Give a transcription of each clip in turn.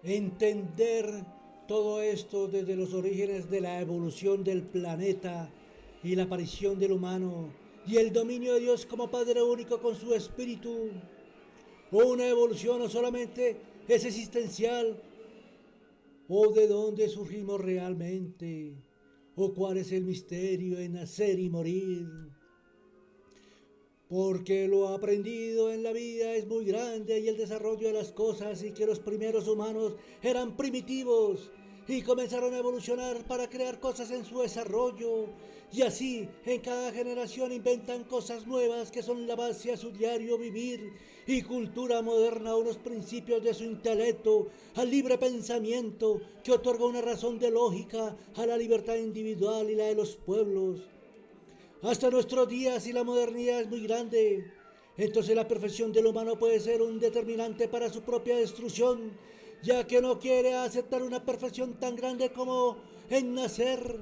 Entender todo esto desde los orígenes de la evolución del planeta y la aparición del humano y el dominio de Dios como Padre único con su espíritu, o una evolución o solamente es existencial, o de dónde surgimos realmente, o cuál es el misterio en nacer y morir. Porque lo aprendido en la vida es muy grande y el desarrollo de las cosas, y que los primeros humanos eran primitivos y comenzaron a evolucionar para crear cosas en su desarrollo, y así en cada generación inventan cosas nuevas que son la base a su diario vivir, y cultura moderna unos principios de su intelecto, al libre pensamiento que otorga una razón de lógica a la libertad individual y la de los pueblos. Hasta nuestros días, y la modernidad es muy grande, entonces la perfección del humano puede ser un determinante para su propia destrucción, ya que no quiere aceptar una perfección tan grande como en nacer,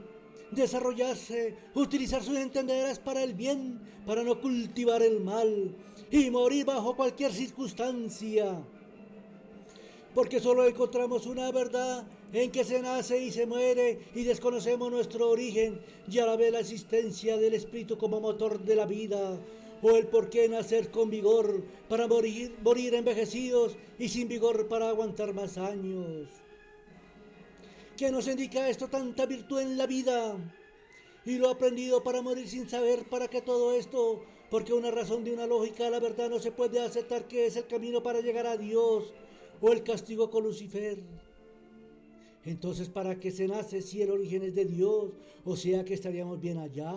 desarrollarse, utilizar sus entenderas para el bien, para no cultivar el mal y morir bajo cualquier circunstancia, porque solo encontramos una verdad en que se nace y se muere, y desconocemos nuestro origen y a la vez la existencia del espíritu como motor de la vida, o el por qué nacer con vigor para morir envejecidos y sin vigor para aguantar más años. ¿Qué nos indica esto tanta virtud en la vida? Y lo aprendido para morir sin saber para qué todo esto, porque una razón de una lógica, la verdad no se puede aceptar que es el camino para llegar a Dios, o el castigo con Lucifer. Entonces, ¿para qué se nace si el origen es de Dios? O sea que estaríamos bien allá,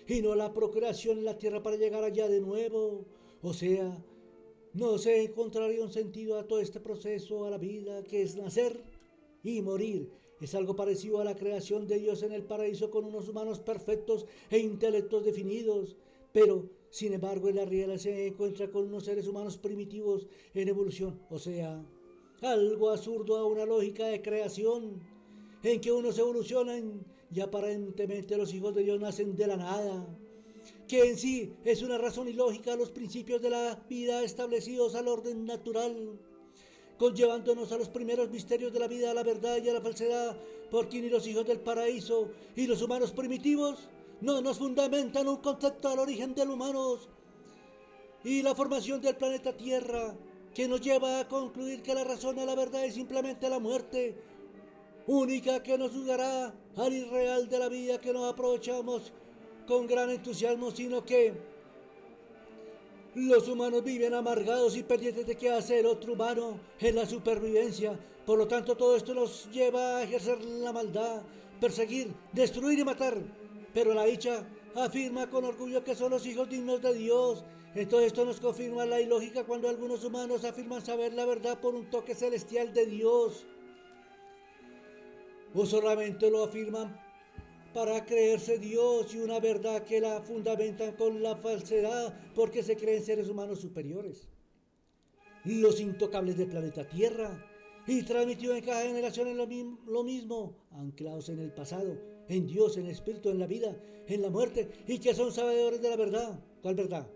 y no la procreación en la tierra para llegar allá de nuevo. O sea, no se encontraría un sentido a todo este proceso, a la vida, que es nacer y morir. Es algo parecido a la creación de Dios en el paraíso con unos humanos perfectos e intelectos definidos, pero sin embargo en la realidad se encuentra con unos seres humanos primitivos en evolución, o sea, algo absurdo a una lógica de creación, en que unos evolucionan y aparentemente los hijos de Dios nacen de la nada, que en sí es una razón ilógica a los principios de la vida establecidos al orden natural, conllevándonos a los primeros misterios de la vida, a la verdad y a la falsedad, porque ni los hijos del paraíso y los humanos primitivos no nos fundamentan un concepto al origen del humano y la formación del planeta Tierra, que nos lleva a concluir que la razón a la verdad es simplemente la muerte, única que nos ayudará al irreal de la vida que nos aprovechamos con gran entusiasmo, sino que los humanos viven amargados y pendientes de qué hace el otro humano en la supervivencia. Por lo tanto, todo esto nos lleva a ejercer la maldad, perseguir, destruir y matar. Pero la dicha afirma con orgullo que son los hijos dignos de Dios. Entonces esto nos confirma la ilógica cuando algunos humanos afirman saber la verdad por un toque celestial de Dios, o solamente lo afirman para creerse Dios y una verdad que la fundamentan con la falsedad porque se creen seres humanos superiores, los intocables del planeta Tierra, y transmitido en cada generación en lo mismo, anclados en el pasado, en Dios, en el Espíritu, en la vida, en la muerte, y que son sabedores de la verdad. ¿Cuál verdad?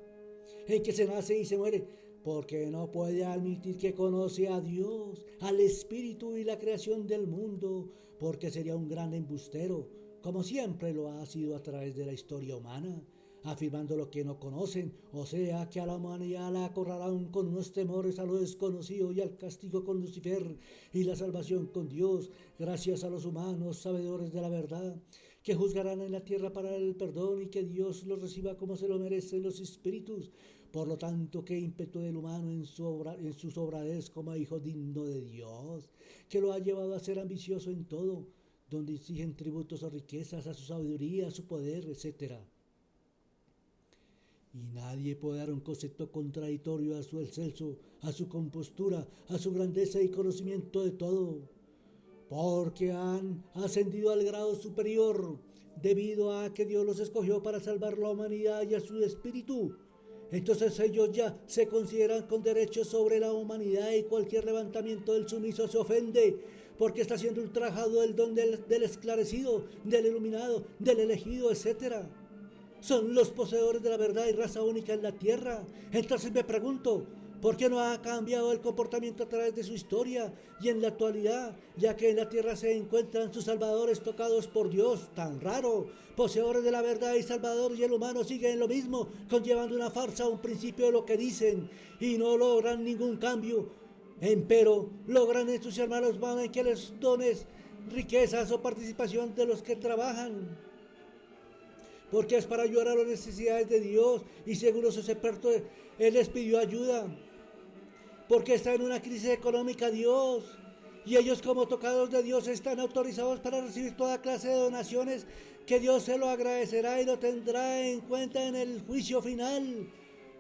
En que se nace y se muere, porque no puede admitir que conoce a Dios, al Espíritu y la creación del mundo, porque sería un gran embustero, como siempre lo ha sido a través de la historia humana, afirmando lo que no conocen, o sea que a la humanidad la acorralan con unos temores a lo desconocido y al castigo con Lucifer y la salvación con Dios, gracias a los humanos sabedores de la verdad, que juzgarán en la tierra para el perdón y que Dios los reciba como se lo merecen los espíritus. Por lo tanto, qué ímpetu del humano en su sobradez como hijo digno de Dios, que lo ha llevado a ser ambicioso en todo, donde exigen tributos o riquezas a su sabiduría, a su poder, etc. Y nadie puede dar un concepto contradictorio a su excelso, a su compostura, a su grandeza y conocimiento de todo, porque han ascendido al grado superior debido a que Dios los escogió para salvar la humanidad y a su espíritu. Entonces ellos ya se consideran con derechos sobre la humanidad, y cualquier levantamiento del sumiso se ofende, porque está siendo ultrajado el don del esclarecido, del iluminado, del elegido, etcétera. Son los poseedores de la verdad y raza única en la tierra. Entonces me pregunto, ¿Por qué no ha cambiado el comportamiento a través de su historia y en la actualidad, ya que en la tierra se encuentran sus salvadores tocados por Dios, tan raro? Poseedores de la verdad y Salvador, y el humano sigue en lo mismo, conllevando una farsa, un principio de lo que dicen, y no logran ningún cambio. Empero, logran entusiasmar a los humanos en que les dones riquezas o participación de los que trabajan, porque es para ayudar a las necesidades de Dios, y según los expertos, Él les pidió ayuda, porque está en una crisis económica Dios, y ellos como tocados de Dios están autorizados para recibir toda clase de donaciones, que Dios se lo agradecerá y lo tendrá en cuenta en el juicio final.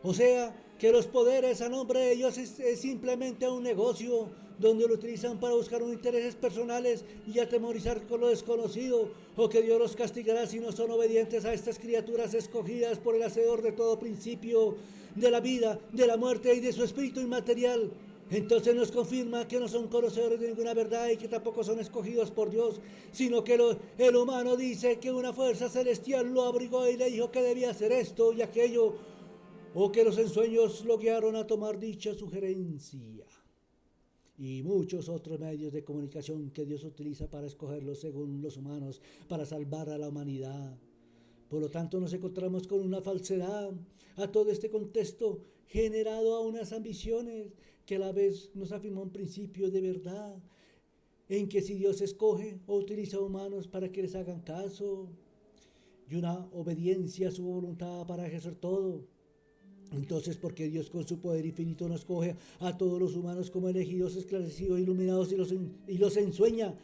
O sea, que los poderes a nombre de Dios es simplemente un negocio, donde lo utilizan para buscar intereses personales y atemorizar con lo desconocido, o que Dios los castigará si no son obedientes a estas criaturas escogidas por el Hacedor de todo principio, de la vida, de la muerte y de su espíritu inmaterial. Entonces nos confirma que no son conocedores de ninguna verdad y que tampoco son escogidos por Dios, sino que el humano dice que una fuerza celestial lo abrigó y le dijo que debía hacer esto y aquello, o que los ensueños lo guiaron a tomar dicha sugerencia, y muchos otros medios de comunicación que Dios utiliza para escogerlos según los humanos, para salvar a la humanidad. Por lo tanto, nos encontramos con una falsedad a todo este contexto generado a unas ambiciones que a la vez nos afirma un principio de verdad, en que si Dios escoge o utiliza humanos para que les hagan caso, y una obediencia a su voluntad para ejercer todo. Entonces, ¿por qué Dios con su poder infinito nos coge a todos los humanos como elegidos, esclarecidos, iluminados y los ensueña?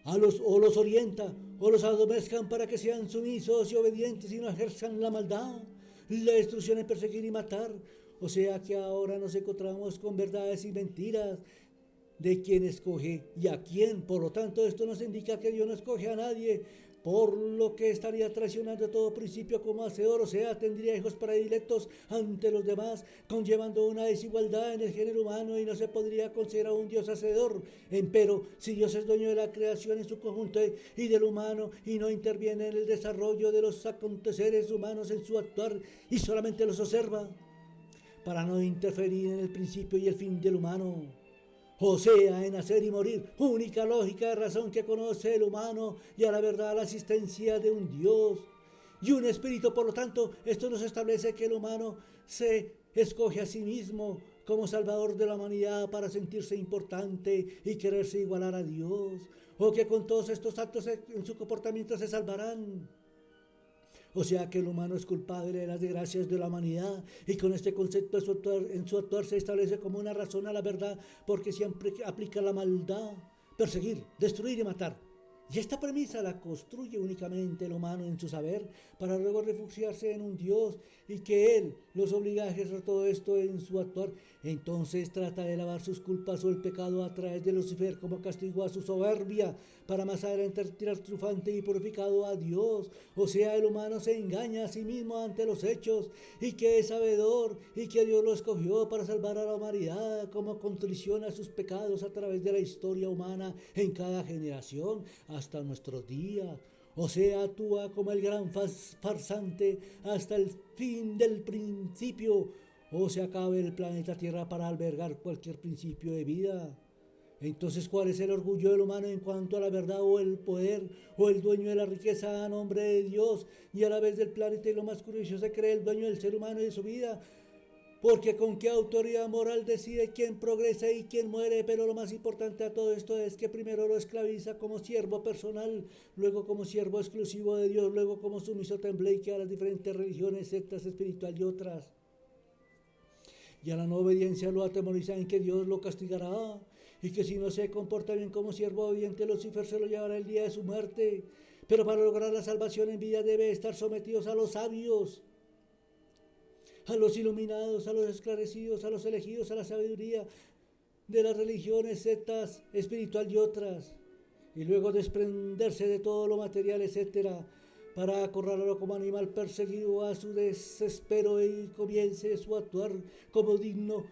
O los orienta, o los adormezcan para que sean sumisos y obedientes y no ejerzan la maldad, la destrucción en perseguir y matar. O sea que ahora nos encontramos con verdades y mentiras de quién escoge y a quién. Por lo tanto, esto nos indica que Dios no escoge a nadie, por lo que estaría traicionando todo principio como hacedor, o sea, tendría hijos predilectos ante los demás, conllevando una desigualdad en el género humano, y no se podría considerar un Dios hacedor. Empero, si Dios es dueño de la creación en su conjunto y del humano, y no interviene en el desarrollo de los aconteceres humanos en su actuar, y solamente los observa, para no interferir en el principio y el fin del humano, o sea, en nacer y morir, única lógica de razón que conoce el humano, y a la verdad la existencia de un Dios y un espíritu. Por lo tanto, esto nos establece que el humano se escoge a sí mismo como salvador de la humanidad para sentirse importante y quererse igualar a Dios, o que con todos estos actos en su comportamiento se salvarán. O sea que el humano es culpable de las desgracias de la humanidad, y con este concepto en su actuar se establece como una razón a la verdad, porque siempre aplica la maldad, perseguir, destruir y matar. Y esta premisa la construye únicamente el humano en su saber, para luego refugiarse en un Dios y que Él los obliga a ejercer todo esto en su actuar. Entonces trata de lavar sus culpas o el pecado a través de Lucifer como castigo a su soberbia, para más adelante tirar triunfante y purificado a Dios. O sea, el humano se engaña a sí mismo ante los hechos, y que es sabedor y que Dios lo escogió para salvar a la humanidad, como contrición a sus pecados a través de la historia humana en cada generación hasta nuestros días. O sea, actúa como el gran farsante hasta el fin del principio, o se acabe el planeta Tierra para albergar cualquier principio de vida. Entonces, ¿cuál es el orgullo del humano en cuanto a la verdad o el poder o el dueño de la riqueza a nombre de Dios y a la vez del planeta? Y lo más curioso, se cree el dueño del ser humano y de su vida, porque con qué autoridad moral decide quién progresa y quién muere. Pero lo más importante a todo esto es que primero lo esclaviza como siervo personal, luego como siervo exclusivo de Dios, luego como sumiso tembleque a las diferentes religiones, sectas espirituales y otras. Y a la no obediencia lo atemoriza en que Dios lo castigará, y que si no se comporta bien como siervo obediente, Lucifer se lo llevará el día de su muerte. Pero para lograr la salvación en vida debe estar sometidos a los sabios, a los iluminados, a los esclarecidos, a los elegidos, a la sabiduría de las religiones, sectas, espiritual y otras, y luego desprenderse de todo lo material, etcétera, para acorralarlo como animal perseguido a su desespero, y comience su actuar como digno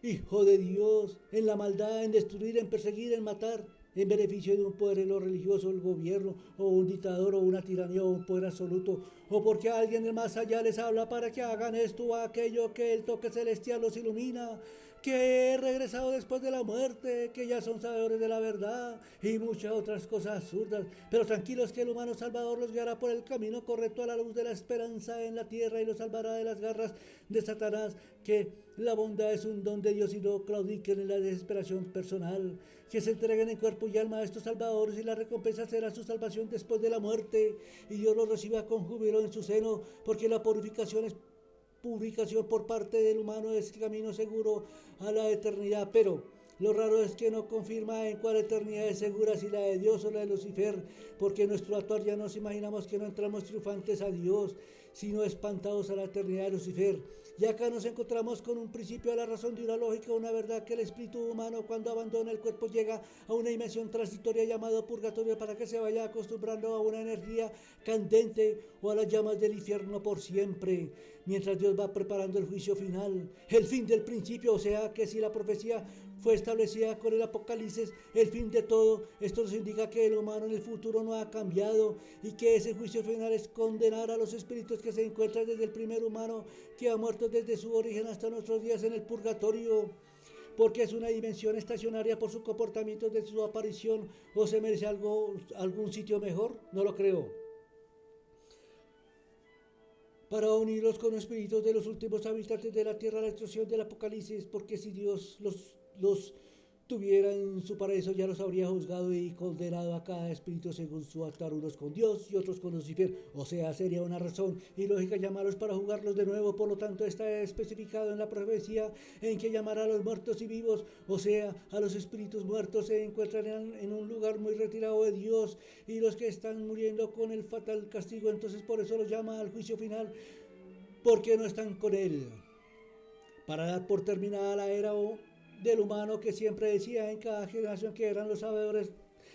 hijo de Dios, en la maldad, en destruir, en perseguir, en matar. en beneficio de un poder en lo religioso, el gobierno, o un dictador, o una tiranía, o un poder absoluto, o porque alguien del más allá les habla para que hagan esto o aquello, que el toque celestial los ilumina, que he regresado después de la muerte, que ya son sabedores de la verdad y muchas otras cosas absurdas. Pero tranquilos que el humano salvador los guiará por el camino correcto a la luz de la esperanza en la tierra y los salvará de las garras de Satanás, que la bondad es un don de Dios y no claudiquen en la desesperación personal, que se entreguen en cuerpo y alma a estos salvadores y la recompensa será su salvación después de la muerte y Dios los reciba con júbilo en su seno, porque la purificación es publicación por parte del humano es el camino seguro a la eternidad, pero lo raro es que no confirma en cuál eternidad es segura, si la de Dios o la de Lucifer, porque en nuestro actuar ya nos imaginamos que no entramos triunfantes a Dios, sino espantados a la eternidad de Lucifer. Y acá nos encontramos con un principio a la razón de una lógica, una verdad, que el espíritu humano cuando abandona el cuerpo llega a una dimensión transitoria llamada purgatorio para que se vaya acostumbrando a una energía candente o a las llamas del infierno por siempre, mientras Dios va preparando el juicio final, el fin del principio. O sea que si la profecía fue establecida con el Apocalipsis, el fin de todo, esto nos indica que el humano en el futuro no ha cambiado y que ese juicio final es condenar a los espíritus que se encuentran desde el primer humano que ha muerto desde su origen hasta nuestros días en el purgatorio, porque es una dimensión estacionaria por su comportamiento desde su aparición. ¿O se merece algún sitio mejor? No lo creo. Para unirlos con los espíritus de los últimos habitantes de la tierra, la instrucción del Apocalipsis, porque si Dios los tuviera en su paraíso, ya los habría juzgado y condenado a cada espíritu según su actuar, unos con Dios y otros con Lucifer. O sea, sería una razón ilógica llamarlos para jugarlos de nuevo. Por lo tanto, está especificado en la profecía en que llamará a los muertos y vivos, o sea, a los espíritus muertos se encuentran en un lugar muy retirado de Dios, y los que están muriendo con el fatal castigo, entonces por eso los llama al juicio final, porque no están con él. Para dar por terminada la era del humano, que siempre decía en cada generación que eran los sabedores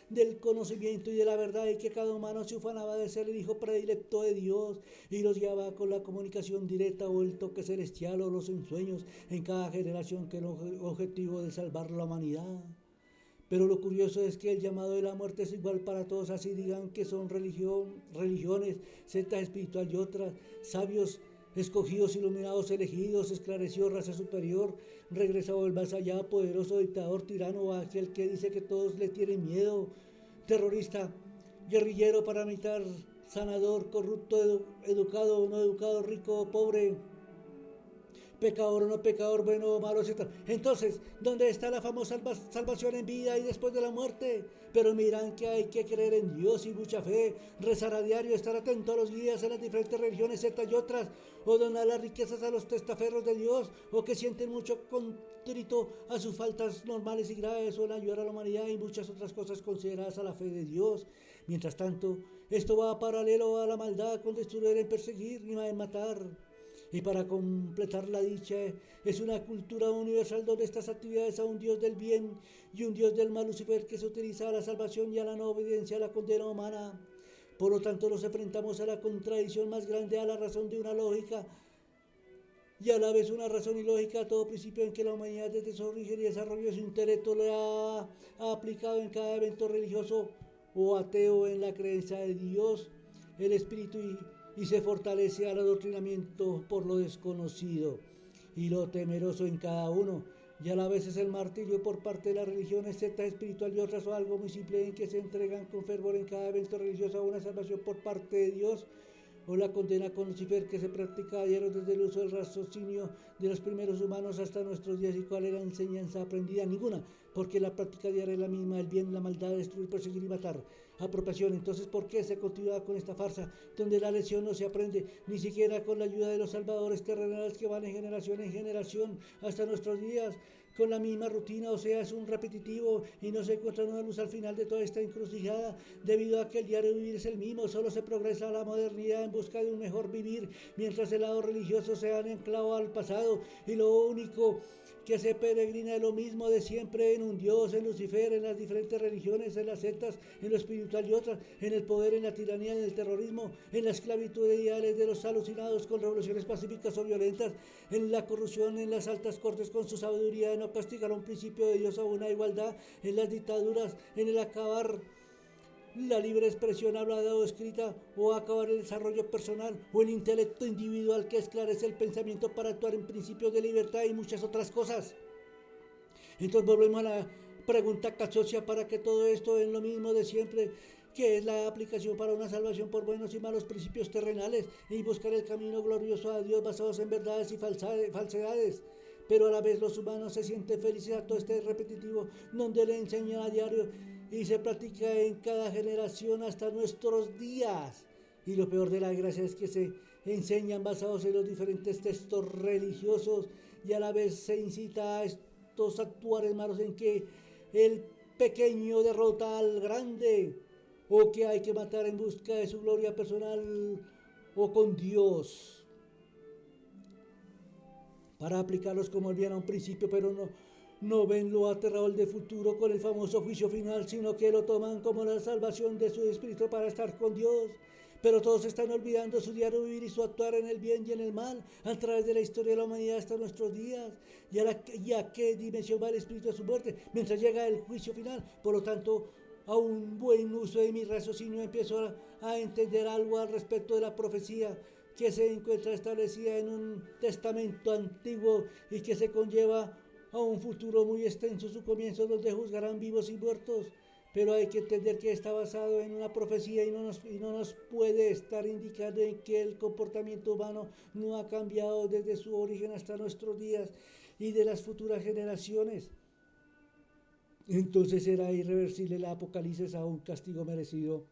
del conocimiento y de la verdad, y que cada humano se ufanaba de ser el hijo predilecto de Dios y los guiaba con la comunicación directa o el toque celestial o los ensueños en cada generación, que el objetivo de salvar la humanidad. Pero lo curioso es que el llamado de la muerte es igual para todos, así digan que son religiones, sectas espiritual y otras, sabios escogidos, iluminados, elegidos, esclarecidos, raza superior, regresado del más allá, poderoso dictador, tirano, aquel que dice que todos le tienen miedo, terrorista, guerrillero, paramilitar, sanador, corrupto, educado o no educado, rico o pobre, pecador o no pecador, bueno o malo, etc. Entonces, ¿dónde está la famosa salvación en vida y después de la muerte? Pero miran que hay que creer en Dios y mucha fe, rezar a diario, estar atento a los guías en las diferentes religiones, sectas y otras, o donar las riquezas a los testaferros de Dios, o que sienten mucho contrito a sus faltas normales y graves, o en ayudar a la humanidad y muchas otras cosas consideradas a la fe de Dios. Mientras tanto, esto va paralelo a la maldad, con destruir, en perseguir y en matar. Y para completar la dicha, es una cultura universal donde estas actividades a un Dios del bien y un Dios del mal, Lucifer, que se utiliza a la salvación y a la no obediencia a la condena humana. Por lo tanto, nos enfrentamos a la contradicción más grande, a la razón de una lógica y a la vez una razón ilógica a todo principio en que la humanidad desde su origen y desarrollo de su intelecto le ha aplicado en cada evento religioso o ateo en la creencia de Dios, el espíritu, y se fortalece al adoctrinamiento por lo desconocido y lo temeroso en cada uno, y a la vez es el martirio por parte de las religiones, secta espiritual y otras, o algo muy simple en que se entregan con fervor en cada evento religioso a una salvación por parte de Dios, o la condena con Lucifer, que se practica a diario desde el uso del raciocinio de los primeros humanos hasta nuestros días. ¿Y cuál es la enseñanza aprendida? Ninguna, porque la práctica diaria es la misma: el bien, la maldad, destruir, perseguir y matar. Apropiación. Entonces, ¿por qué se continúa con esta farsa donde la lección no se aprende ni siquiera con la ayuda de los salvadores terrenales que van en generación hasta nuestros días con la misma rutina? O sea, es un repetitivo y no se encuentra una luz al final de toda esta encrucijada, debido a que el diario vivir es el mismo. Solo se progresa a la modernidad en busca de un mejor vivir, mientras el lado religioso se han anclado al pasado, y lo único que se peregrina es lo mismo de siempre: en un Dios, en Lucifer, en las diferentes religiones, en las sectas, en lo espiritual y otras, en el poder, en la tiranía, en el terrorismo, en la esclavitud de ideales de los alucinados con revoluciones pacíficas o violentas, en la corrupción, en las altas cortes con su sabiduría de humano castigará un principio de Dios a una igualdad en las dictaduras, en el acabar la libre expresión hablada o escrita, o acabar el desarrollo personal o el intelecto individual que esclarece el pensamiento para actuar en principios de libertad y muchas otras cosas. Entonces volvemos a la pregunta cachocia para que todo esto es lo mismo de siempre, que es la aplicación para una salvación por buenos y malos principios terrenales y buscar el camino glorioso a Dios basados en verdades y falsedades. Pero a la vez los humanos se sienten felices a todo este repetitivo, donde le enseñan a diario y se practica en cada generación hasta nuestros días. Y lo peor de la gracia es que se enseñan basados en los diferentes textos religiosos y a la vez se incita a estos actuares malos en que el pequeño derrota al grande, o que hay que matar en busca de su gloria personal o con Dios, para aplicarlos como el bien a un principio, pero no ven lo aterrador del futuro con el famoso juicio final, sino que lo toman como la salvación de su espíritu para estar con Dios. Pero todos están olvidando su diario vivir y su actuar en el bien y en el mal a través de la historia de la humanidad hasta nuestros días. ¿Y a qué dimensión va el espíritu de su muerte mientras llega el juicio final? Por lo tanto, a un buen uso de mi raciocinio empiezo a entender algo al respecto de la profecía que se encuentra establecida en un testamento antiguo y que se conlleva a un futuro muy extenso, su comienzo, donde juzgarán vivos y muertos. Pero hay que entender que está basado en una profecía y no nos puede estar indicando en que el comportamiento humano no ha cambiado desde su origen hasta nuestros días y de las futuras generaciones. Entonces será irreversible el apocalipsis a un castigo merecido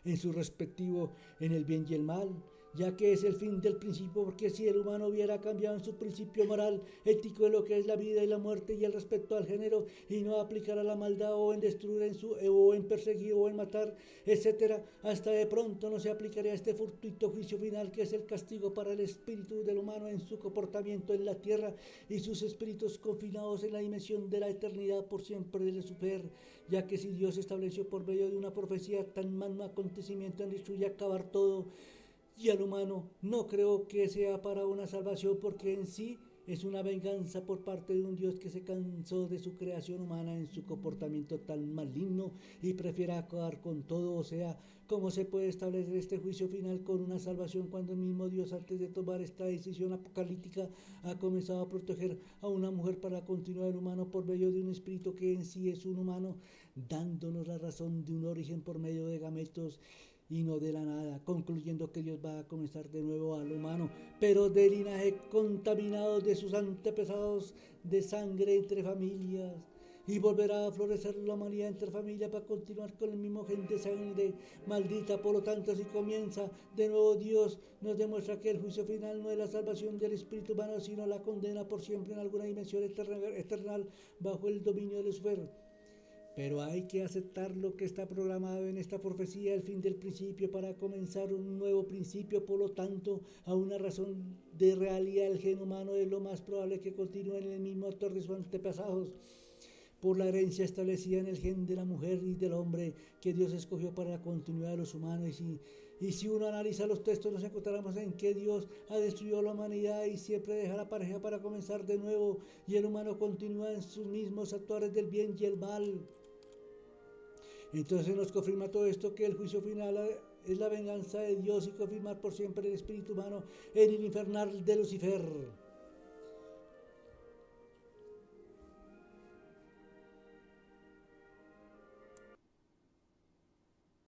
en su respectivo en el bien y el mal, ya que es el fin del principio, porque si el humano hubiera cambiado en su principio moral, ético de lo que es la vida y la muerte y el respeto al género, y no aplicara la maldad o en destruir o en perseguir o en matar, etcétera, hasta de pronto no se aplicaría este fortuito juicio final, que es el castigo para el espíritu del humano en su comportamiento en la tierra y sus espíritus confinados en la dimensión de la eternidad por siempre de Lucifer, ya que si Dios estableció por medio de una profecía tan magno acontecimiento en destruir y acabar todo y al humano, no creo que sea para una salvación, porque en sí es una venganza por parte de un Dios que se cansó de su creación humana en su comportamiento tan maligno y prefiere acabar con todo. O sea, ¿cómo se puede establecer este juicio final con una salvación cuando el mismo Dios, antes de tomar esta decisión apocalíptica, ha comenzado a proteger a una mujer para continuar el humano por medio de un espíritu que en sí es un humano, dándonos la razón de un origen por medio de gametos y no de la nada, concluyendo que Dios va a comenzar de nuevo al humano, pero de linaje contaminado de sus antepasados de sangre entre familias, y volverá a florecer la humanidad entre familias para continuar con el mismo gen de sangre maldita. Por lo tanto, si comienza de nuevo, Dios nos demuestra que el juicio final no es la salvación del espíritu humano, sino la condena por siempre en alguna dimensión eternal bajo el dominio de Lucifer. Pero hay que aceptar lo que está programado en esta profecía, el fin del principio, para comenzar un nuevo principio. Por lo tanto, a una razón de realidad, el gen humano es lo más probable que continúe en el mismo actor de sus antepasados, por la herencia establecida en el gen de la mujer y del hombre que Dios escogió para la continuidad de los humanos. Y si uno analiza los textos, nos encontramos en que Dios ha destruido la humanidad y siempre deja la pareja para comenzar de nuevo, y el humano continúa en sus mismos actuales del bien y el mal. Entonces nos confirma todo esto, que el juicio final es la venganza de Dios y confirmar por siempre el espíritu humano en el infernal de Lucifer.